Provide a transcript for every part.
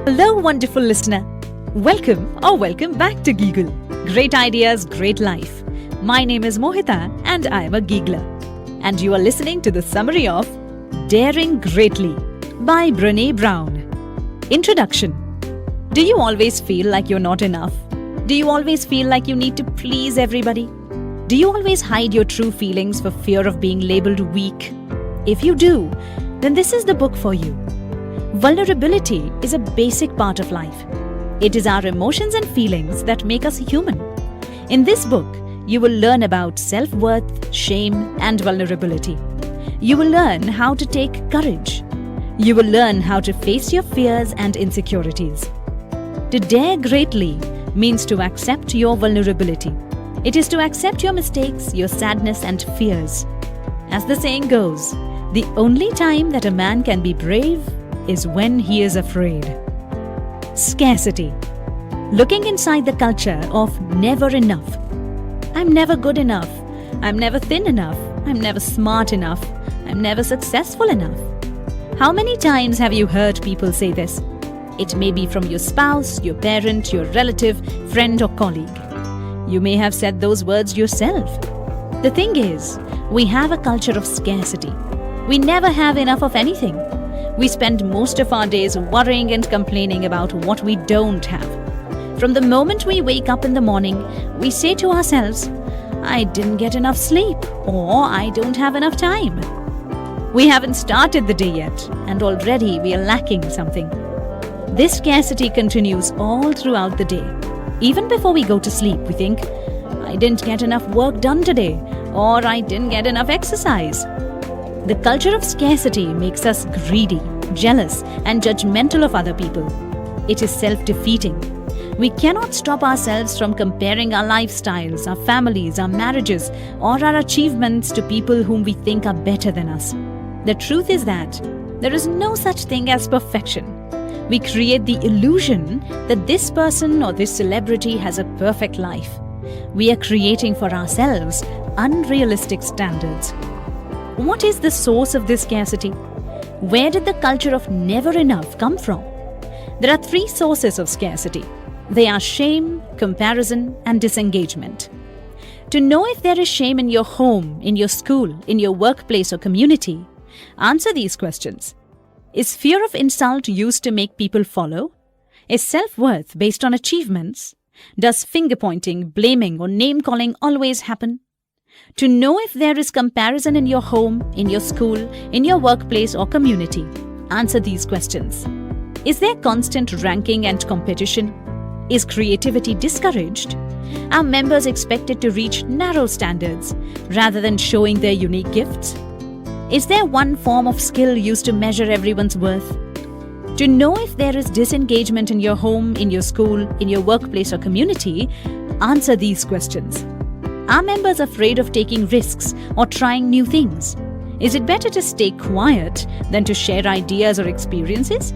Hello, wonderful listener. Welcome back to Giggle. Great ideas, great life. My name is Mohita and I am a giggler. And you are listening to the summary of Daring Greatly by Brené Brown. Introduction. Do you always feel like you're not enough? Do you always feel like you need to please everybody? Do you always hide your true feelings for fear of being labeled weak? If you do, then this is the book for you. Vulnerability is a basic part of life. It is our emotions and feelings that make us human. In this book, you will learn about self-worth, shame, and vulnerability. You will learn how to take courage. You will learn how to face your fears and insecurities. To dare greatly means to accept your vulnerability. It is to accept your mistakes, your sadness, and fears. As the saying goes, the only time that a man can be brave is when he is afraid. Scarcity. Looking inside the culture of never enough. I'm never good enough. I'm never thin enough. I'm never smart enough. I'm never successful enough. How many times have you heard people say this? It may be from your spouse, your parent, your relative, friend, or colleague. You may have said those words yourself. The thing is, we have a culture of scarcity. We never have enough of anything. We spend most of our days worrying and complaining about what we don't have. From the moment we wake up in the morning, we say to ourselves, I didn't get enough sleep, or I don't have enough time. We haven't started the day yet, and already we are lacking something. This scarcity continues all throughout the day. Even before we go to sleep, we think, I didn't get enough work done today, or I didn't get enough exercise. The culture of scarcity makes us greedy, jealous, and judgmental of other people. It is self-defeating. We cannot stop ourselves from comparing our lifestyles, our families, our marriages, or our achievements to people whom we think are better than us. The truth is that there is no such thing as perfection. We create the illusion that this person or this celebrity has a perfect life. We are creating for ourselves unrealistic standards. What is the source of this scarcity? Where did the culture of never enough come from? There are three sources of scarcity. They are shame, comparison, and disengagement. To know if there is shame in your home, in your school, in your workplace or community, answer these questions. Is fear of insult used to make people follow? Is self-worth based on achievements? Does finger-pointing, blaming, or name-calling always happen? To know if there is comparison in your home, in your school, in your workplace or community, answer these questions. Is there constant ranking and competition? Is creativity discouraged? Are members expected to reach narrow standards rather than showing their unique gifts? Is there one form of skill used to measure everyone's worth? To know if there is disengagement in your home, in your school, in your workplace or community, answer these questions. Are members afraid of taking risks or trying new things? Is it better to stay quiet than to share ideas or experiences?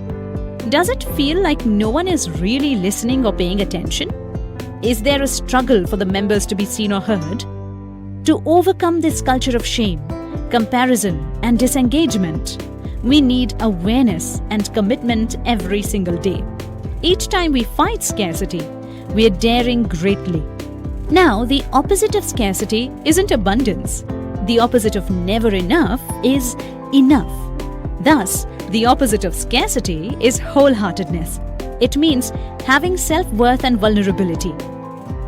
Does it feel like no one is really listening or paying attention? Is there a struggle for the members to be seen or heard? To overcome this culture of shame, comparison, and disengagement, we need awareness and commitment every single day. Each time we fight scarcity, we are daring greatly. Now, the opposite of scarcity isn't abundance. The opposite of never enough is enough. Thus, the opposite of scarcity is wholeheartedness. It means having self-worth and vulnerability.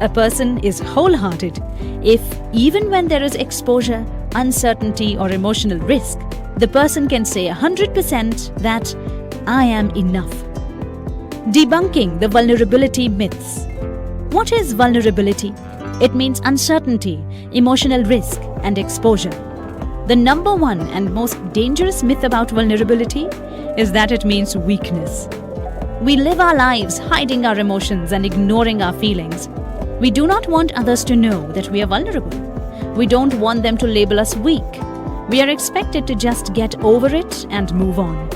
A person is wholehearted if, even when there is exposure, uncertainty, or emotional risk, the person can say 100% that I am enough. Debunking the vulnerability myths. What is vulnerability? It means uncertainty, emotional risk, and exposure. The number one and most dangerous myth about vulnerability is that it means weakness. We live our lives hiding our emotions and ignoring our feelings. We do not want others to know that we are vulnerable. We don't want them to label us weak. We are expected to just get over it and move on.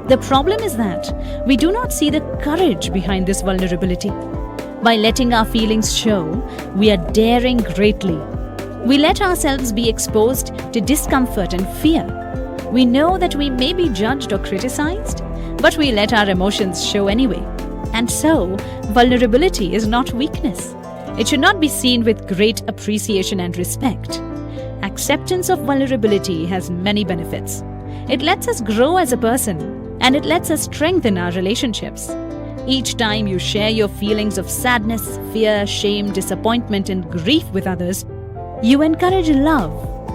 The problem is that we do not see the courage behind this vulnerability. By letting our feelings show, we are daring greatly. We let ourselves be exposed to discomfort and fear. We know that we may be judged or criticized, but we let our emotions show anyway. And so, vulnerability is not weakness. It should not be seen with great appreciation and respect. Acceptance of vulnerability has many benefits. It lets us grow as a person, and it lets us strengthen our relationships. Each time you share your feelings of sadness, fear, shame, disappointment, and grief with others, you encourage love,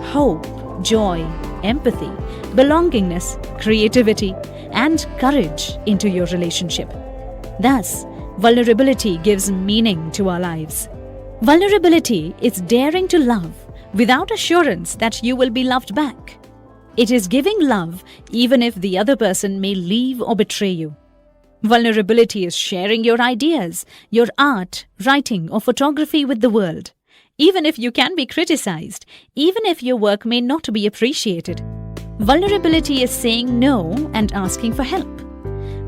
hope, joy, empathy, belongingness, creativity, and courage into your relationship. Thus, vulnerability gives meaning to our lives. Vulnerability is daring to love without assurance that you will be loved back. It is giving love even if the other person may leave or betray you. Vulnerability is sharing your ideas, your art, writing, or photography with the world, even if you can be criticized, even if your work may not be appreciated. Vulnerability is saying no and asking for help.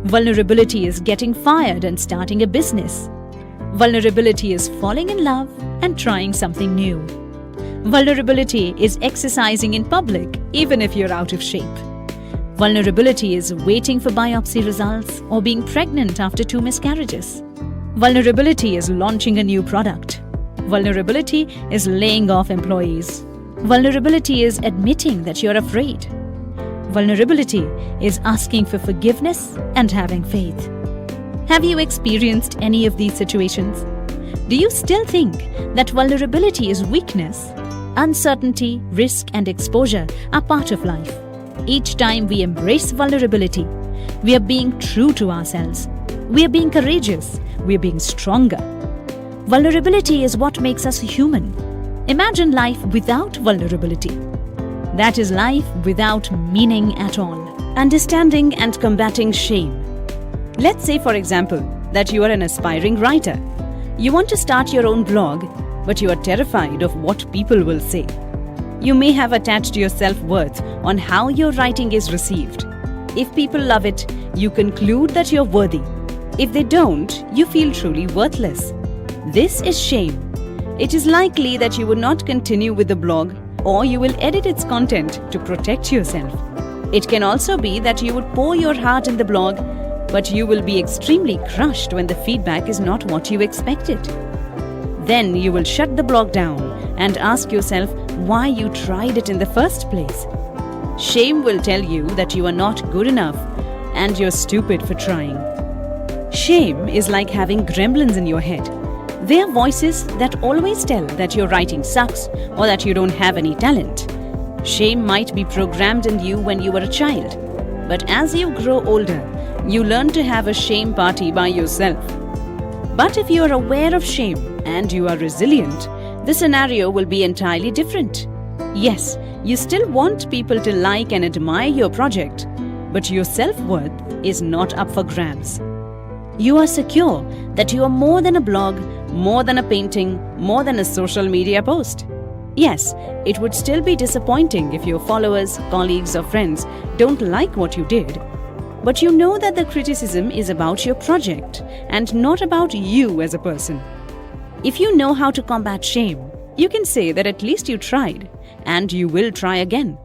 Vulnerability is getting fired and starting a business. Vulnerability is falling in love and trying something new. Vulnerability is exercising in public even if you're out of shape. Vulnerability is waiting for biopsy results or being pregnant after 2 miscarriages. Vulnerability is launching a new product. Vulnerability is laying off employees. Vulnerability is admitting that you're afraid. Vulnerability is asking for forgiveness and having faith. Have you experienced any of these situations? Do you still think that vulnerability is weakness? Uncertainty, risk, and exposure are part of life. Each time we embrace vulnerability, we are being true to ourselves. We are being courageous. We are being stronger. Vulnerability is what makes us human. Imagine life without vulnerability. That is life without meaning at all. Understanding and combating shame. Let's say, for example, that you are an aspiring writer. You want to start your own blog, but you are terrified of what people will say. You may have attached your self-worth on how your writing is received. If people love it, you conclude that you're worthy. If they don't, you feel truly worthless. This is shame. It is likely that you will not continue with the blog, or you will edit its content to protect yourself. It can also be that you would pour your heart in the blog, but you will be extremely crushed when the feedback is not what you expected. Then you will shut the blog down and ask yourself why you tried it in the first place. Shame will tell you that you are not good enough and you're stupid for trying. Shame is like having gremlins in your head. They are voices that always tell that your writing sucks or that you don't have any talent. Shame might be programmed in you when you were a child, but as you grow older, you learn to have a shame party by yourself. But if you are aware of shame and you are resilient, the scenario will be entirely different. Yes, you still want people to like and admire your project, but your self-worth is not up for grabs. You are secure that you are more than a blog, more than a painting, more than a social media post. Yes, it would still be disappointing if your followers, colleagues, or friends don't like what you did. But you know that the criticism is about your project and not about you as a person. If you know how to combat shame, you can say that at least you tried, and you will try again.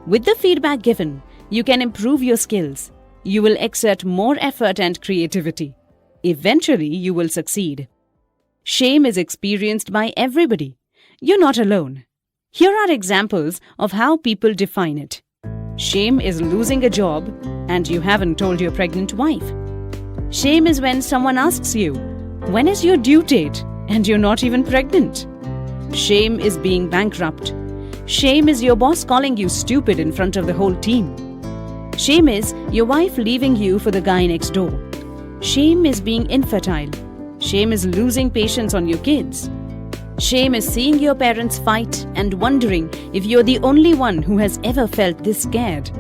With the feedback given, you can improve your skills. You will exert more effort and creativity. Eventually, you will succeed. Shame is experienced by everybody. You're not alone. Here are examples of how people define it. Shame is losing a job and you haven't told your pregnant wife. Shame is when someone asks you, "When is your due date?" and you're not even pregnant. Shame is being bankrupt. Shame is your boss calling you stupid in front of the whole team. Shame is your wife leaving you for the guy next door. Shame is being infertile. Shame is losing patience on your kids. Shame is seeing your parents fight and wondering if you're the only one who has ever felt this scared.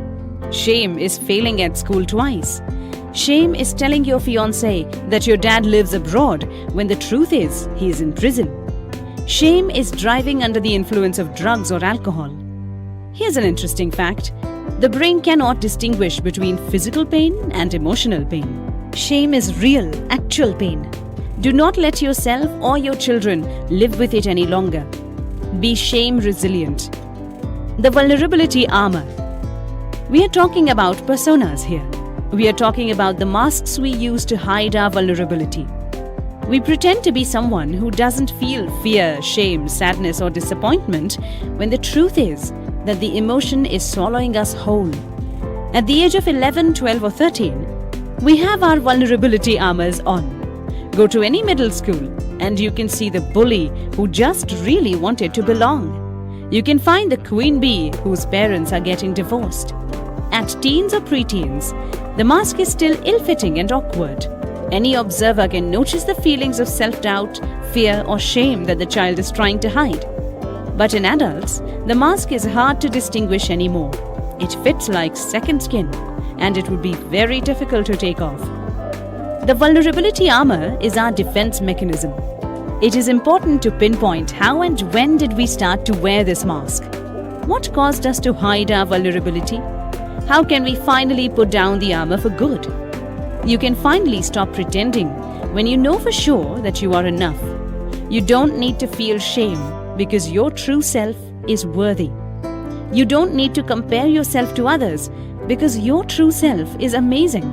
Shame is failing at school twice. Shame is telling your fiancé that your dad lives abroad when the truth is he is in prison. Shame is driving under the influence of drugs or alcohol. Here's an interesting fact. The brain cannot distinguish between physical pain and emotional pain. Shame is real, actual pain. Do not let yourself or your children live with it any longer. Be shame resilient. The vulnerability armor. We are talking about personas here. We are talking about the masks we use to hide our vulnerability. We pretend to be someone who doesn't feel fear, shame, sadness, or disappointment when the truth is that the emotion is swallowing us whole. At the age of 11, 12, or 13, we have our vulnerability armors on. Go to any middle school and you can see the bully who just really wanted to belong. You can find the queen bee whose parents are getting divorced. At teens or preteens, the mask is still ill-fitting and awkward. Any observer can notice the feelings of self-doubt, fear, or shame that the child is trying to hide. But in adults, the mask is hard to distinguish anymore. It fits like second skin, and it would be very difficult to take off. The vulnerability armor is our defense mechanism. It is important to pinpoint how and when did we start to wear this mask. What caused us to hide our vulnerability? How can we finally put down the armor for good? You can finally stop pretending when you know for sure that you are enough. You don't need to feel shame because your true self is worthy. You don't need to compare yourself to others because your true self is amazing.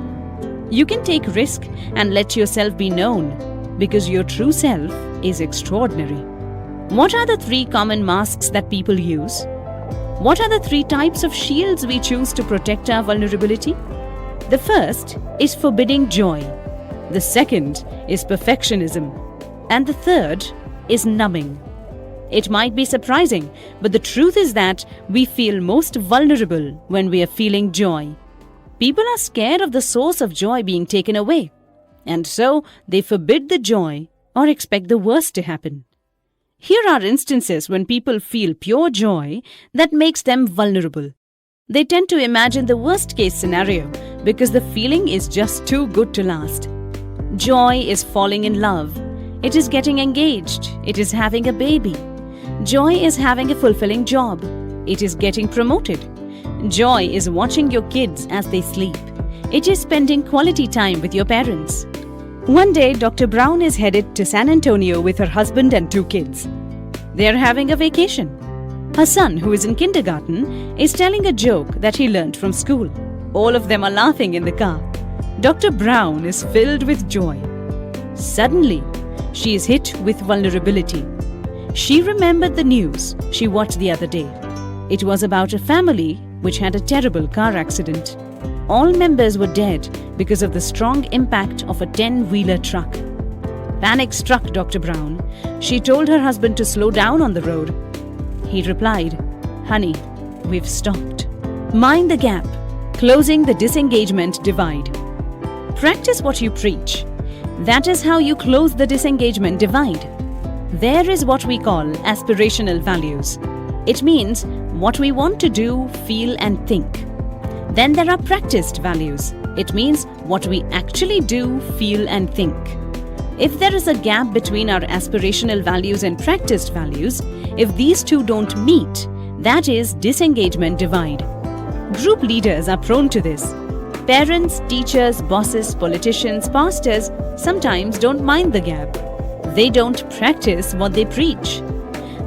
You can take risk and let yourself be known because your true self is extraordinary. What are the 3 common masks that people use? What are the 3 types of shields we choose to protect our vulnerability? The first is forbidding joy. The second is perfectionism. And the third is numbing. It might be surprising, but the truth is that we feel most vulnerable when we are feeling joy. People are scared of the source of joy being taken away, and so they forbid the joy or expect the worst to happen. Here are instances when people feel pure joy that makes them vulnerable. They tend to imagine the worst-case scenario because the feeling is just too good to last. Joy is falling in love. It is getting engaged. It is having a baby. Joy is having a fulfilling job. It is getting promoted. Joy is watching your kids as they sleep. It is spending quality time with your parents. One day, Dr. Brown is headed to San Antonio with her husband and 2 kids. They are having a vacation. Her son, who is in kindergarten, is telling a joke that he learned from school. All of them are laughing in the car. Dr. Brown is filled with joy. Suddenly, she is hit with vulnerability. She remembered the news she watched the other day. It was about a family which had a terrible car accident. All members were dead because of the strong impact of a 10-wheeler truck. Panic struck Dr. Brown. She told her husband to slow down on the road. He replied, "Honey, we've stopped." Mind the gap, closing the disengagement divide. Practice what you preach. That is how you close the disengagement divide. There is what we call aspirational values. It means what we want to do, feel, and think. Then there are practiced values. It means what we actually do, feel, and think. If there is a gap between our aspirational values and practiced values, if these 2 don't meet, that is disengagement divide. Group leaders are prone to this. Parents, teachers, bosses, politicians, pastors sometimes don't mind the gap. They don't practice what they preach.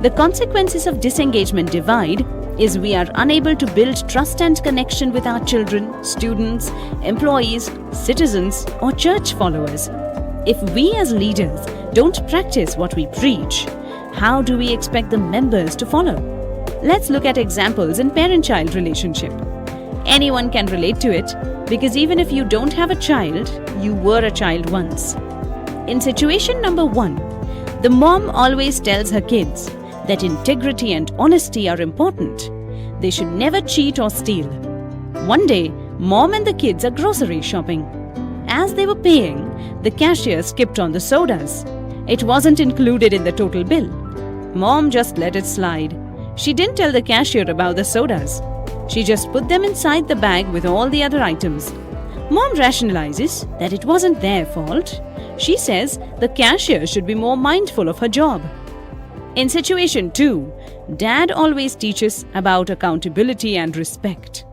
The consequences of disengagement divide is we are unable to build trust and connection with our children, students, employees, citizens, or church followers. If we as leaders don't practice what we preach, how do we expect the members to follow? Let's look at examples in parent-child relationship. Anyone can relate to it because even if you don't have a child, you were a child once. In situation number 1, the mom always tells her kids that integrity and honesty are important. They should never cheat or steal. One day, mom and the kids are grocery shopping. As they were paying, the cashier skipped on the sodas. It wasn't included in the total bill. Mom just let it slide. She didn't tell the cashier about the sodas. She just put them inside the bag with all the other items. Mom rationalizes that it wasn't their fault. She says the cashier should be more mindful of her job. In situation 2, Dad always teaches about accountability and respect.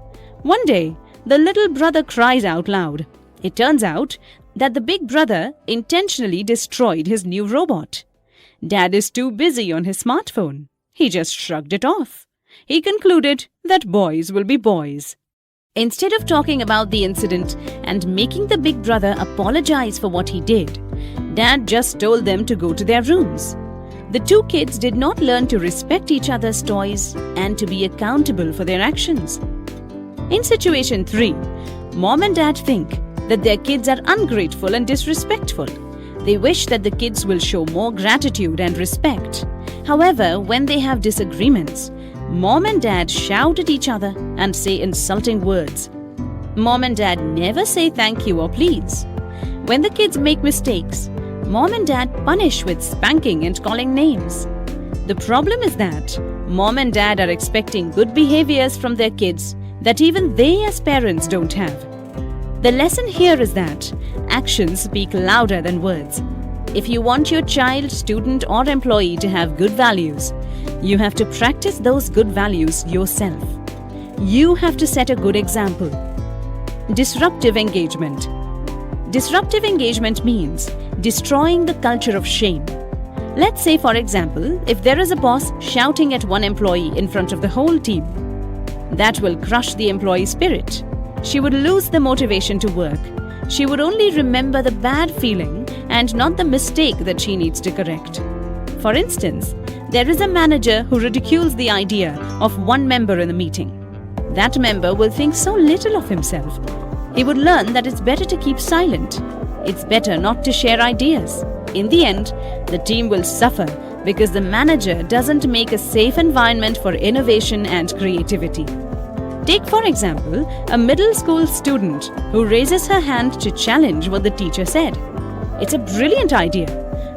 One day, the little brother cries out loud. It turns out that the big brother intentionally destroyed his new robot. Dad is too busy on his smartphone. He just shrugged it off. He concluded that boys will be boys. Instead of talking about the incident and making the big brother apologize for what he did, Dad just told them to go to their rooms. The two kids did not learn to respect each other's toys and to be accountable for their actions. In situation 3, Mom and Dad think that their kids are ungrateful and disrespectful. They wish that the kids will show more gratitude and respect. However, when they have disagreements, Mom and Dad shout at each other and say insulting words. Mom and Dad never say thank you or please. When the kids make mistakes, Mom and Dad punish with spanking and calling names. The problem is that Mom and Dad are expecting good behaviors from their kids that even they as parents don't have. The lesson here is that actions speak louder than words. If you want your child, student, or employee to have good values, you have to practice those good values yourself. You have to set a good example. Disruptive engagement. Disruptive engagement means destroying the culture of shame. Let's say, for example, if there is a boss shouting at one employee in front of the whole team, that will crush the employee's spirit. She would lose the motivation to work. She would only remember the bad feeling and not the mistake that she needs to correct. For instance, there is a manager who ridicules the idea of one member in the meeting. That member will think so little of himself. He would learn that it's better to keep silent. It's better not to share ideas. In the end, the team will suffer because the manager doesn't make a safe environment for innovation and creativity. Take, for example, a middle school student who raises her hand to challenge what the teacher said. It's a brilliant idea,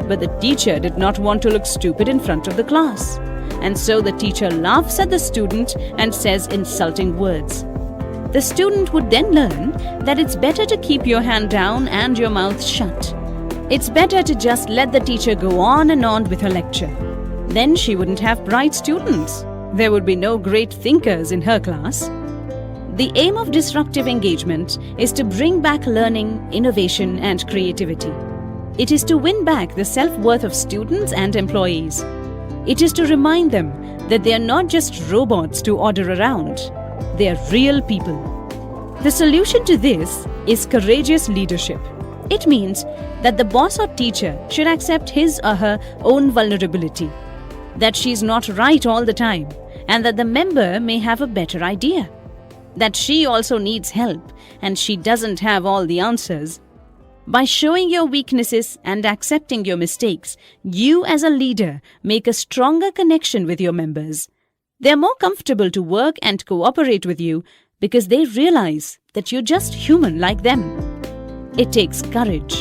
but the teacher did not want to look stupid in front of the class. And so the teacher laughs at the student and says insulting words. The student would then learn that it's better to keep your hand down and your mouth shut. It's better to just let the teacher go on and on with her lecture. Then she wouldn't have bright students. There would be no great thinkers in her class. The aim of disruptive engagement is to bring back learning, innovation, and creativity. It is to win back the self-worth of students and employees. It is to remind them that they are not just robots to order around. They are real people. The solution to this is courageous leadership. It means that the boss or teacher should accept his or her own vulnerability, that she is not right all the time, and that the member may have a better idea, that she also needs help and she doesn't have all the answers. By showing your weaknesses and accepting your mistakes, you as a leader make a stronger connection with your members. They are more comfortable to work and cooperate with you because they realize that you're just human like them. It takes courage.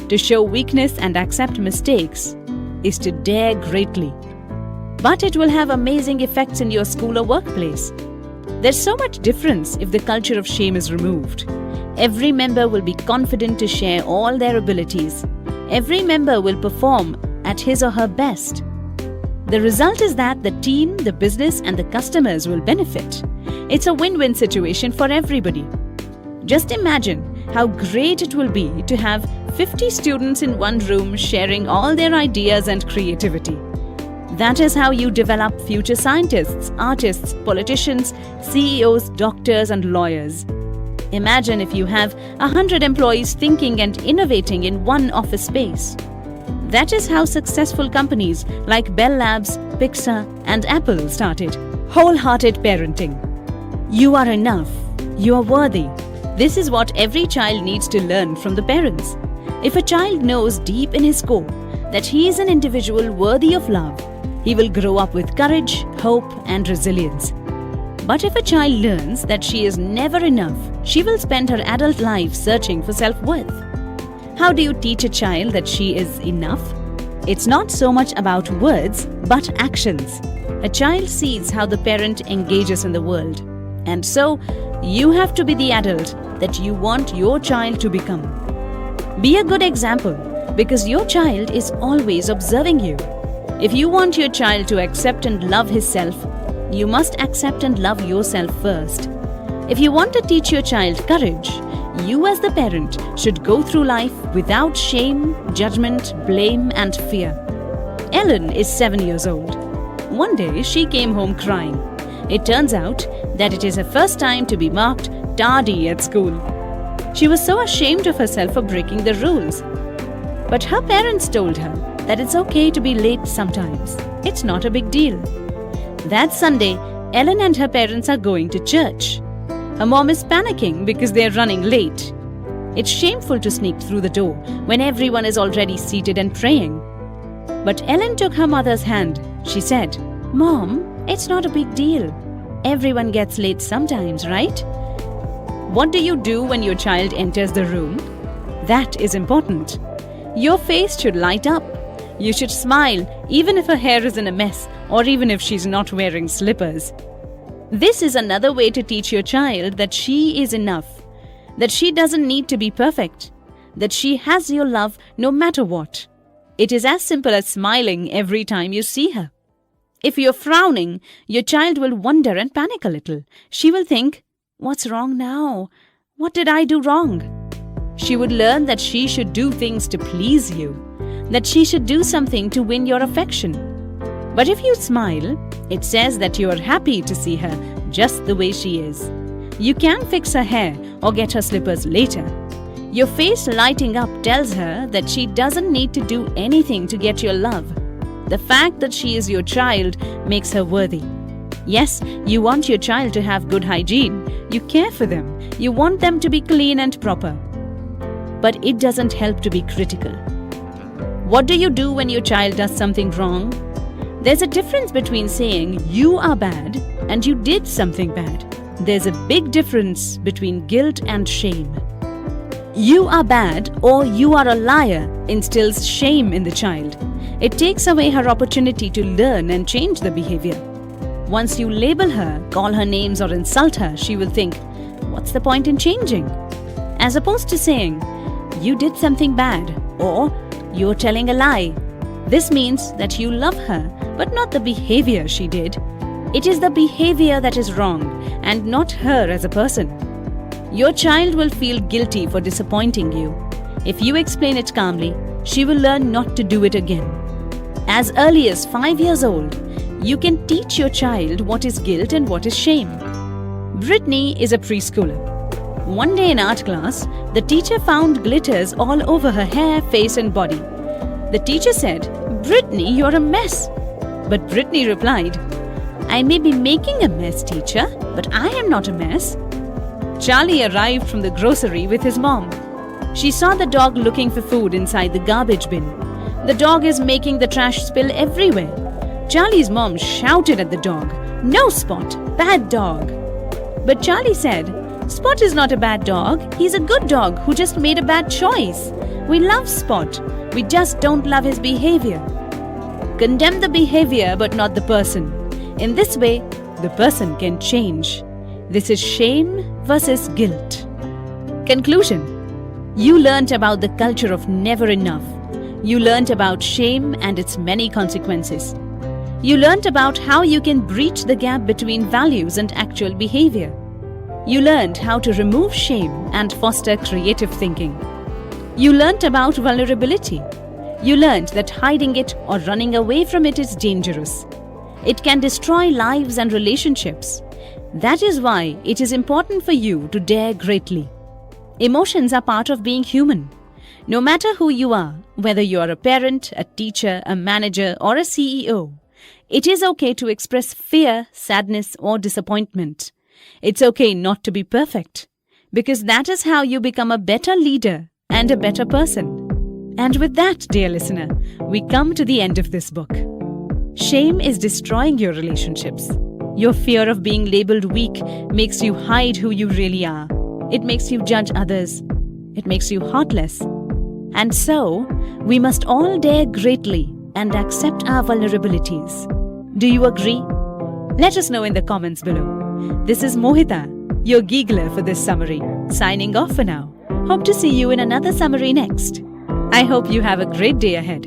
To show weakness and accept mistakes is to dare greatly. But it will have amazing effects in your school or workplace. There's so much difference if the culture of shame is removed. Every member will be confident to share all their abilities. Every member will perform at his or her best. The result is that the team, the business, and the customers will benefit. It's a win-win situation for everybody. Just imagine how great it will be to have 50 students in one room sharing all their ideas and creativity. That is how you develop future scientists, artists, politicians, CEOs, doctors, and lawyers. Imagine if you have 100 employees thinking and innovating in one office space. That is how successful companies like Bell Labs, Pixar, and Apple started. Wholehearted parenting. You are enough. You are worthy. This is what every child needs to learn from the parents. If a child knows deep in his core that he is an individual worthy of love, he will grow up with courage, hope, and resilience. But if a child learns that she is never enough, she will spend her adult life searching for self-worth. How do you teach a child that she is enough? It's not so much about words, but actions. A child sees how the parent engages in the world. And so, you have to be the adult that you want your child to become. Be a good example, because your child is always observing you. If you want your child to accept and love himself, you must accept and love yourself first. If you want to teach your child courage, you as the parent should go through life without shame, judgment, blame, and fear. Ellen is 7 years old. One day she came home crying. It turns out that it is her first time to be marked tardy at school. She was so ashamed of herself for breaking the rules. But her parents told her that it's okay to be late sometimes. It's not a big deal. That Sunday, Ellen and her parents are going to church. Her mom is panicking because they are running late. It's shameful to sneak through the door when everyone is already seated and praying. But Ellen took her mother's hand. She said, "Mom, it's not a big deal. Everyone gets late sometimes, right?" What do you do when your child enters the room? That is important. Your face should light up. You should smile even if her hair is in a mess or even if she's not wearing slippers. This is another way to teach your child that she is enough, that she doesn't need to be perfect, that she has your love no matter what. It is as simple as smiling every time you see her. If you're frowning, your child will wonder and panic a little. She will think, "What's wrong now? What did I do wrong?" She would learn that she should do things to please you, that she should do something to win your affection. But if you smile, it says that you are happy to see her just the way she is. You can fix her hair or get her slippers later. Your face lighting up tells her that she doesn't need to do anything to get your love. The fact that she is your child makes her worthy. Yes, you want your child to have good hygiene. You care for them. You want them to be clean and proper. But it doesn't help to be critical. What do you do when your child does something wrong? There's a difference between saying you are bad and you did something bad. There's a big difference between guilt and shame. You are bad or you are a liar instills shame in the child. It takes away her opportunity to learn and change the behavior. Once you label her, call her names or insult her, she will think, "What's the point in changing?" As opposed to saying, "You did something bad" or "You're telling a lie." This means that you love her, but not the behavior she did. It is the behavior that is wrong and not her as a person. Your child will feel guilty for disappointing you. If you explain it calmly, she will learn not to do it again. As early as 5 years old, you can teach your child what is guilt and what is shame. Brittany is a preschooler. One day in art class, the teacher found glitters all over her hair, face and body. The teacher said, "Brittany, you're a mess." But Brittany replied, "I may be making a mess, teacher, but I am not a mess." Charlie arrived from the grocery with his mom. She saw the dog looking for food inside the garbage bin. The dog is making the trash spill everywhere. Charlie's mom shouted at the dog, "No, Spot, bad dog." But Charlie said, "Spot is not a bad dog. He's a good dog who just made a bad choice. We love Spot. We just don't love his behavior." Condemn the behavior but not the person. In this way, the person can change. This is shame versus guilt. Conclusion. You learnt about the culture of never enough. You learnt about shame and its many consequences. You learnt about how you can breach the gap between values and actual behavior. You learned how to remove shame and foster creative thinking. You learnt about vulnerability. You learned that hiding it or running away from it is dangerous. It can destroy lives and relationships. That is why it is important for you to dare greatly. Emotions are part of being human. No matter who you are, whether you are a parent, a teacher, a manager, or a CEO, it is okay to express fear, sadness, or disappointment. It's okay not to be perfect, because that is how you become a better leader and a better person. And with that, dear listener, we come to the end of this book. Shame is destroying your relationships. Your fear of being labeled weak makes you hide who you really are. It makes you judge others. It makes you heartless. And so, we must all dare greatly and accept our vulnerabilities. Do you agree? Let us know in the comments below. This is Mohita, your Giggler for this summary, signing off for now. Hope to see you in another summary next. I hope you have a great day ahead.